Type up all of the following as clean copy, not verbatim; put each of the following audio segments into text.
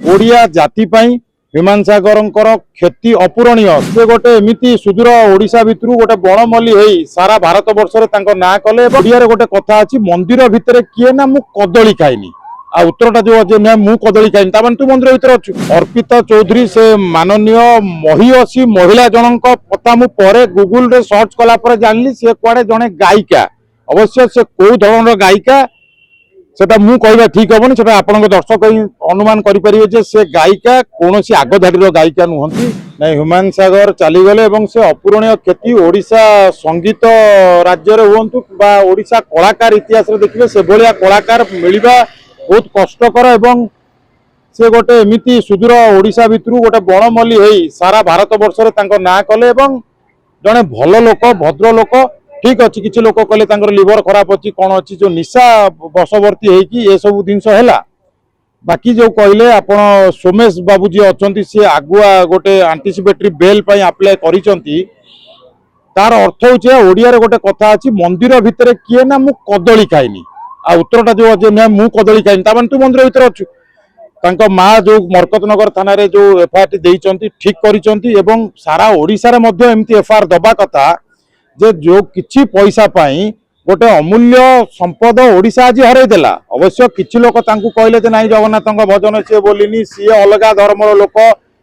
ओडिया जाति पाई विमान सागरंकर क्षति अपूरणीय। से गोटे एमिति सुदूर ओडिशा भितरु गोटे बणमल्ली हेई सारा भारत वर्ष रे तांको ना कले। ओडिया रे गोटे कथा अछि, मंदिर भितरे किए ना मु कदली खाइनी आ उत्तरटा जो अछि ना मु कदली खाइनी ता माने तू मंदिर भितर अछु। अर्पिता चौधरी से माननीय महिषी महिला जनक पता मु परे गूगल रे सर्च कला पर जानली से कुआडे जणे गायिका। अवश्य से को धरणर गायिका सेटा मु कहबा ठीक हेबनी, सेटा आपनक दर्शक अनुमान करि परिबे जे से गायिका कोनोसी आगो धाडीर गायिका नुहंती नै। ह्यूमान सागर चली गले एवं से अपूरणीय क्षति ओडिशा संगीत राज्य रे होंतु बा ओडिशा कलाकार इतिहास रे देखिबे से भलिया कलाकार मिलिबा बहुत कष्टकर। एवं से गोटे एमिति सुदूर ओडिशा भितरु गोटे बणमल्ली हेई सारा भारत वर्ष रे तांको ना कले एवं जणे भल लोक भद्र लोक। ठीक अच्छी किसी लोक कहले लिवर खराब अच्छी कौन अच्छी जो निशा बसवर्ती होगी ये सब जिनस है। बाकी जो कहले आपण सोमेश बाबू जी अच्छा सी आगुआ गोटे आंटीसिपेटरी बेल आप्लाय करिसंती। तार अर्थ हो ओडिया रे गोटे कथा अच्छी, मंदिर भितर किए ना मु कदली खाइनी आ उत्तरटा जो अच्छे ना मु कदली खाइनी ता माने तू मंदिर भितर अच्छु। तांको माँ जो मरकतनगर थाना रे जो एफआईआर देइचंती ठीक करिसंती एवं सारा ओडिशा रे मध्य एमती एफआईआर दबा कथा जे जो किछि पैसा पाई गोटे अमूल्य संपद ओडिशा आज हरई देला। अवश्य किछि लोक तांकु कहले जे नाही जगन्नाथक भजन से बोलिनी सी अलगा धर्मर लोक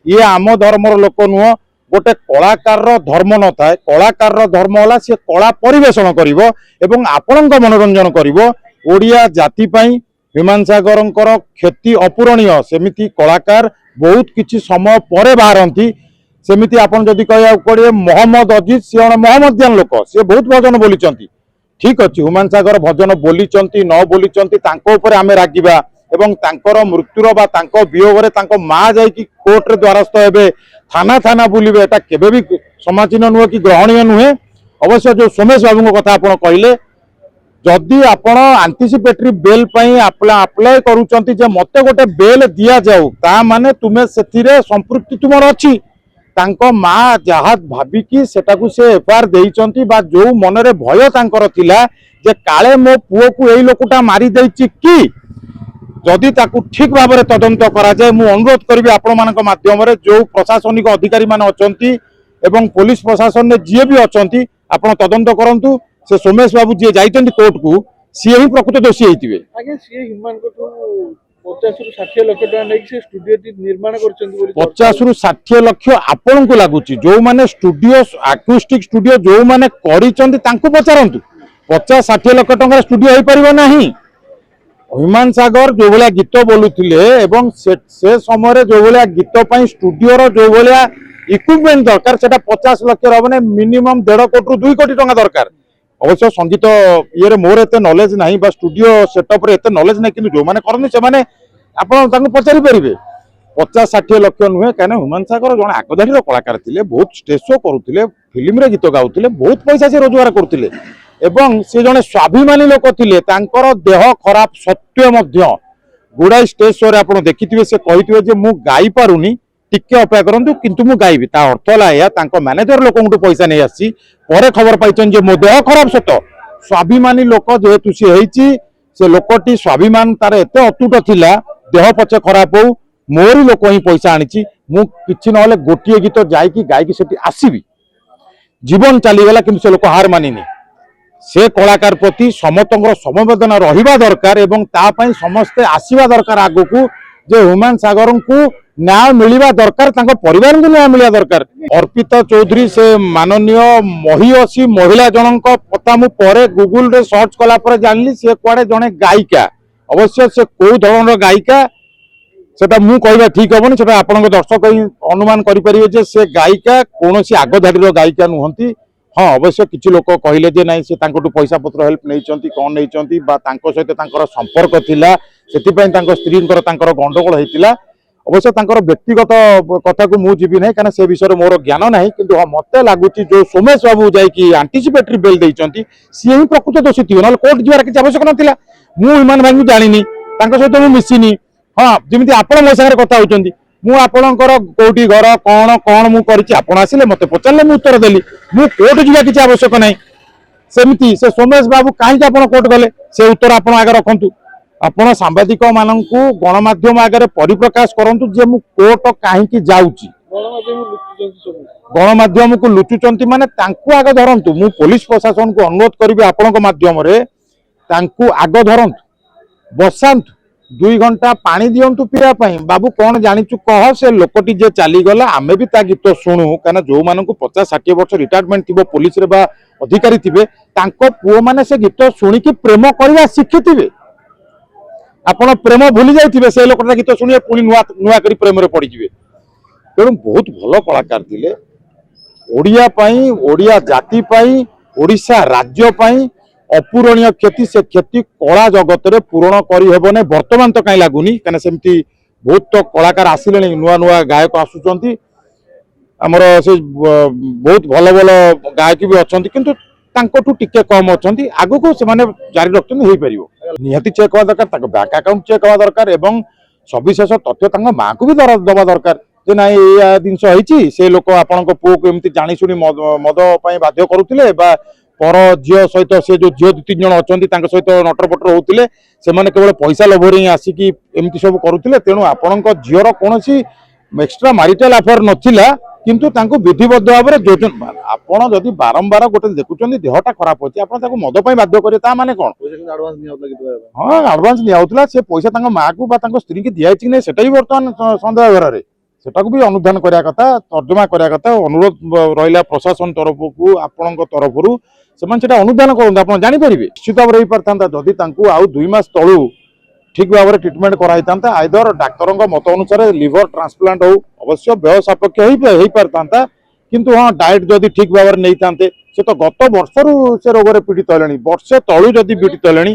ये आम धर्मर लोक नुह। गोटे कलाकार धर्म न थाए, कलाकार धर्म होला सी कला परिवेषण करिवो एवं आपणक मनोरंजन करिवो। ओडिया जाति पाई विमान सागरंकर क्षति अपूरणीय। सेमिति कलाकार बहुत किछि समय परे बाहरंती। सेमिति आपन जदि कहया पड़े मोहम्मद अजीज सी मोहम्मदियान लोक सी बहुत भजन बोली। ठीक अच्छे ह्यूमान सागर भजन बोली न बोली तांको ऊपर आमे रागिबा एवं तांकर मृत्युर बा तांको वियोगरे तांको माँ जाइकी कोर्ट रे द्वारस्थ हेबे, थाना थाना बुलिबे, एटा केबे भी समाचीन नुहे कि ग्रहणीय नुहे। अवश्य जो सोमेश बाबू कथा आपन कहले जदि आपण आंटीसिपेटरी बेल पई अप्लाई करूचंती जे मते गोटे बेल दिया जाऊ ता माने तुमे सेथिरे संपृक्ति तुमर अछि। तांको माँ जहाँ भाविकी सेटाकू से एफआईआर देइचंती बा जो मनरे भय तांकर थिला जे काले मो पुओ को एई लोकटा मारी देइची कि जदि ताकू ठीक भाव में तदंत करा जाए। मु अनुरोध करिबी आपण मानक माध्यम रे जो प्रशासनिक अधिकारी मान अछंती एवं पुलिस प्रशासन ने जे भी अछंती आपण तदंत करंतु। से सोमेश बाबू जे जाइचंती कोर्ट को सी ही प्रकृत दोषी हेतिबे। आगे सी ह्यूमान को 50 रु 60 लाख टका नै से स्टूडियो निर्माण करछंती बोली 50 रु 60 लाख आपन को लागुची। जो माने स्टूडियो अकॉस्टिक स्टूडियो जो माने करिचंती तांको पचारंतु 50-60 लाख टका स्टूडियो होई परिबो नाही। ह्यूमान सागर जो भलिया गीत बोलुथिले एवं से समय रे जो भलिया गीत पई स्टूडियो रो जो भलिया इक्विपमेंट दरकार सेटा 50 लाख रे होबने मिनिमम 1.5 कोटी रु 2 कोटी टका दरकार। अवश्य संगीत ये मोर एत नॉलेज नहीं बा स्टूडियो सेटअप रे एत नॉलेज नहीं, किंतु जो माने करनी से माने आपण तांको पचारि परिबे। 50-60 लाख नुहे कहना ह्यूमान सागर जन आगधाड़ी कलाकार थे, बहुत स्टेज शो करुले, फिल्म रे गीत गाउले, बहुत पैसा से रोजगार करते एवं से जने स्वाभिमानी लोक थे। तांकर देह खराब सत्वे मध्य गुड़ाई स्टेज शो रे आपण देखिथिबे से कहिथिबे जे मु गाई पारुनी टिके अपेक्षा करंतु किंतु मु गाइबी। ता अर्थ होला या तांको मैनेजर लोकंटू पैसा नै आसी परे खबर पाइछन जे मो देह खराब सत। स्वाभिमानी लोक जेहेतु सी हेइची से लोकटी स्वाभिमान तार एते अटूट थिला, देह पछे खराब हो मोरी लोक ही पैसा आनीची मु किछि नहले गोटिए गीत जाइकी गाइकी सेठी आसीबी। जीवन चलीगला किंतु से लोक हार मानिनी। से कलाकार प्रति समस्तଙ୍କର समवेदना रहिबा दरकार एवं ता पई समस्ते आसीबा दरकार आगु को जे ह्यूमान सागर को न्याय मिलवा दरकार, तांको परिवार को न्याय मिलवा दरकार। अर्पिता चौधरी से माननीय महिषी महिला जनक पता मु परे गूगल रे सर्च कला पर जानली से कुआडे जणे गायिका। अवश्य से को धरणर गायिका सेटा मु कहबा ठीक हेबनी, सेटा आपनक दर्शक अनुमान करि परिबे जे से गायिका कोनोसी आगो धाडीर गायिका नुहंती। हाँ अवश्य किछि लोक कहले जे नाही से तांकोटू पैसा पत्र हेल्प नैचंती कोन नैचंती बा तांको सहित तांकर संपर्क थिला, सेति पई तांको स्त्रींकर तांकर गंडगोल हेतिला। अवश्य तांकर व्यक्तिगत कथा को मु जीवी नहीं कहना से विषय मोर ज्ञान नहीं, किंतु हाँ मते लागुची जो सोमेश बाबू जाइकी आंटीसिपेटरी बेल देइचंती सी ही प्रकृत दोषी थिबे, नल कोर्ट जिवार कि आवश्यक नथिला। मु ह्यूमान भाई जानिनी तांको सहित मु मिसिनी। हाँ जेमिति आपण मो संगे कथा होचंती मु आपणकर कोठी घर कौन कौन मु करिछि आपण आसिले मते पचारले मु उत्तर देली। मु कोर्ट जिवा कि आवश्यक नहीं। सेमिति से सोमेश बाबू काहे आपण कोर्ट गले से उत्तर आपण आगे रखंतु। ଆପଣ ସାମ୍ବାଦିକ ମାନଙ୍କୁ ଗଣମାଧ୍ୟମ ଆଗରେ ପରିପ୍ରକାଶ କରନ୍ତୁ ଯେ ମୁଁ କୋର୍ଟ କାହିଁକି ଯାଉଛି। ଗଣମାଧ୍ୟମ ଲୁଚୁଛନ୍ତି ସବୁ। ଗଣମାଧ୍ୟମକୁ ଲୁଚୁଛନ୍ତି ମାନେ ତାଙ୍କୁ ଆଗ ଧରନ୍ତୁ। ମୁଁ ପୋଲିସ ପ୍ରଶାସନକୁ ଅନୁରୋଧ କରିବି ଆପଣଙ୍କ ମାଧ୍ୟମରେ ତାଙ୍କୁ ଆଗ ଧରନ୍ତୁ, ବସାନ୍ତୁ, 2 ଘଣ୍ଟା ପାଣି ଦିଅନ୍ତୁ ପିଇବା ପାଇଁ। ବାବୁ କଣ ଜାଣିଛୁ କହ। ସେ ଲୋକଟି ଯେ ଚାଲିଗଲା ଆମେ ବି ତା ଗୀତ ଶୁଣୁ, କାହିଁକିନା ଯୋଉମାନଙ୍କୁ 50-60 ବର୍ଷ ରିଟାୟାରମେଣ୍ଟ ଥିବ ପୋଲିସରେ ବା ଅଧିକାରୀ ଥିବେ ତାଙ୍କ ପୁଅମାନେ ସେ ଗୀତ ଶୁଣିକି ପ୍ରେମ କରିବା ଶିଖିଥିବେ। ଆପଣ ପ୍ରେମ ଭୁଲି ଯାଇଥିବେ, ସେ ଲୋକଟା ଗୀତ ଶୁଣିବେ ପୁଣି ନୂଆ ନୂଆ କରି ପ୍ରେମରେ ପଡ଼ିଯିବେ। ତେଣୁ ବହୁତ ଭଲ କଳାକାର ଥିଲେ। ଓଡ଼ିଆ ପାଇଁ, ଓଡ଼ିଆ ଜାତି ପାଇଁ, ଓଡ଼ିଶା ରାଜ୍ୟ ପାଇଁ ଅପୂରଣୀୟ କ୍ଷତି। ସେ କ୍ଷତି କଳା ଜଗତରେ ପୂରଣ କରିହେବ ନାହିଁ। ବର୍ତ୍ତମାନ ତ କାହିଁ ଲାଗୁନି, କାହିଁକିନା ସେମିତି ବହୁତ ତ କଳାକାର ଆସିଲେଣି, ନୂଆ ନୂଆ ଗାୟକ ଆସୁଛନ୍ତି। ଆମର ସେ ବହୁତ ଭଲ ଭଲ ଗାୟକ ବି ଅଛନ୍ତି, କିନ୍ତୁ ତାଙ୍କଠୁ ଟିକେ କମ ଅଛନ୍ତି। ଆଗକୁ ସେମାନେ ଜାରି ରଖୁଛନ୍ତି, ହେଇପାରିବ। ନିହାତି ଚେକ୍ ହେବା ଦରକାର, ତାଙ୍କ ବ୍ୟାଙ୍କ ଆକାଉଣ୍ଟ ଚେକ୍ ହେବା ଦରକାର ଏବଂ ସବିଶେଷ ତଥ୍ୟ ତାଙ୍କ ମାଆକୁ ବି ଦେବା ଦରକାର ଯେ ନାଇଁ ଏଇଆ ଜିନିଷ ହେଇଛି। ସେ ଲୋକ ଆପଣଙ୍କ ପୁଅକୁ ଏମିତି ଜାଣିଶୁଣି ମଦ ପାଇଁ ବାଧ୍ୟ କରୁଥିଲେ ବା ପର ଝିଅ ସହିତ, ସେ ଯୋଉ ଝିଅ 2-3 ଜଣ ଅଛନ୍ତି ତାଙ୍କ ସହିତ ନଟରପଟର ହଉଥିଲେ, ସେମାନେ କେବଳ ପଇସା ଲୋଭରେ ହିଁ ଆସିକି ଏମିତି ସବୁ କରୁଥିଲେ। ତେଣୁ ଆପଣଙ୍କ ଝିଅର କୌଣସି ଏକ୍ସଟ୍ରା ମାରିଟାଲ ଆଫେୟାର ନଥିଲା, କିନ୍ତୁ ତାଙ୍କୁ ବିଧିବଦ୍ଧ ଭାବରେ ଯୋଜନା। ଆପଣ ଯଦି ବାରମ୍ବାର ଗୋଟେ ଦେଖୁଛନ୍ତି ଦେହଟା ଖରାପ ଅଛି, ଆପଣ ତାକୁ ମଦ ପାଇଁ ବାଧ୍ୟ କରିବେ, ତା ମାନେ କଣ? ହଁ, ଆଡଭାନ୍ସ ନିଆହଉଥିଲା। ସେ ପଇସା ତାଙ୍କ ମାଆକୁ ବା ତାଙ୍କ ସ୍ତ୍ରୀକି ଦିଆଯାଇଛି କି ନାହିଁ ସେଟା ବି ବର୍ତ୍ତମାନ ସନ୍ଦେହ ଘରରେ। ସେଟାକୁ ବି ଅନୁଧ୍ୟାନ କରିବା କଥା, ତର୍ଜମା କରିବା କଥା। ଅନୁରୋଧ ରହିଲା ପ୍ରଶାସନ ତରଫକୁ, ଆପଣଙ୍କ ତରଫରୁ ସେମାନେ ସେଟା ଅନୁଧ୍ୟାନ କରନ୍ତୁ, ଆପଣ ଜାଣିପାରିବେ। ନିଶ୍ଚିତ ଭାବରେ ହେଇପାରିଥାନ୍ତା ଯଦି ତାଙ୍କୁ ଆଉ 2 ମାସ ତଳୁ ଠିକ ଭାବରେ ଟ୍ରିଟମେଣ୍ଟ କରାଇଥାନ୍ତା। ଆଇଦର ଡାକ୍ତରଙ୍କ ମତ ଅନୁସାରେ ଲିଭର ଟ୍ରାନ୍ସପ୍ଲାଣ୍ଟ ହଉ, ଅବଶ୍ୟ ବ୍ୟୟ ସାପେକ୍ଷ ହେଇପାରିଥାନ୍ତା, କିନ୍ତୁ ହଁ ଡାଏଟ୍ ଯଦି ଠିକ ଭାବରେ ନେଇଥାନ୍ତେ। ସେ ତ ଗତ ବର୍ଷରୁ ସେ ରୋଗରେ ପୀଡ଼ିତ ହେଲେଣି, ବର୍ଷେ ତଳୁ ଯଦି ପୀଡ଼ିତ ହେଲେଣି।